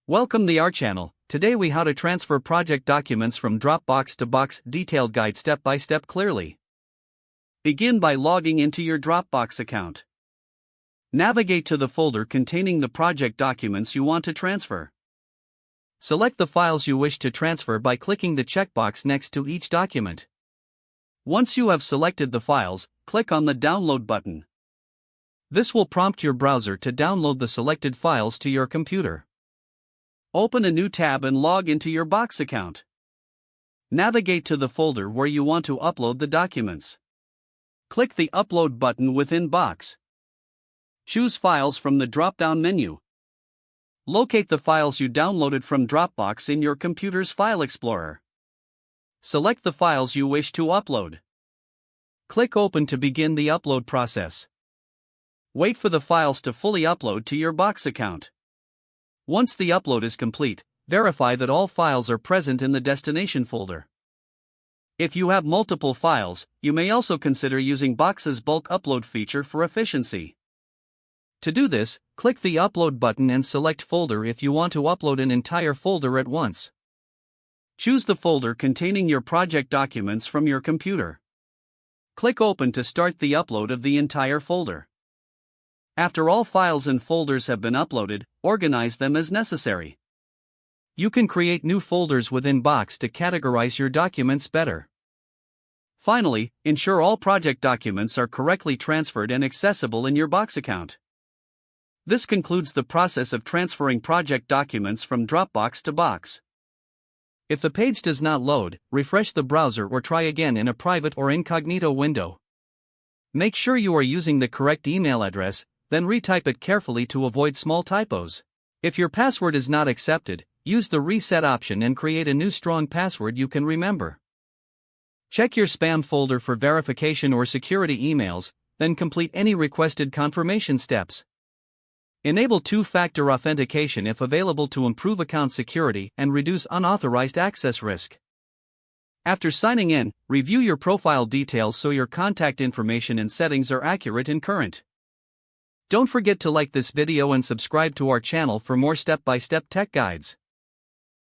Welcome to our channel. Today we how to transfer project documents from Dropbox to Box. Detailed guide step by step clearly. Begin by logging into your Dropbox account. Navigate to the folder containing the project documents you want to transfer. Select the files you wish to transfer by clicking the checkbox next to each document. Once you have selected the files, click on the Download button. This will prompt your browser to download the selected files to your computer. Open a new tab and log into your Box account. Navigate to the folder where you want to upload the documents. Click the Upload button within Box. Choose Files from the drop-down menu. Locate the files you downloaded from Dropbox in your computer's File Explorer. Select the files you wish to upload. Click Open to begin the upload process. Wait for the files to fully upload to your Box account. Once the upload is complete, verify that all files are present in the destination folder. If you have multiple files, you may also consider using Box's bulk upload feature for efficiency. To do this, click the Upload button and select Folder if you want to upload an entire folder at once. Choose the folder containing your project documents from your computer. Click Open to start the upload of the entire folder. After all files and folders have been uploaded, organize them as necessary. You can create new folders within Box to categorize your documents better. Finally, ensure all project documents are correctly transferred and accessible in your Box account. This concludes the process of transferring project documents from Dropbox to Box. If the page does not load, refresh the browser or try again in a private or incognito window. Make sure you are using the correct email address, then retype it carefully to avoid small typos. If your password is not accepted, use the reset option and create a new strong password you can remember. Check your spam folder for verification or security emails, then complete any requested confirmation steps. Enable two-factor authentication if available to improve account security and reduce unauthorized access risk. After signing in, review your profile details so your contact information and settings are accurate and current. Don't forget to like this video and subscribe to our channel for more step-by-step tech guides.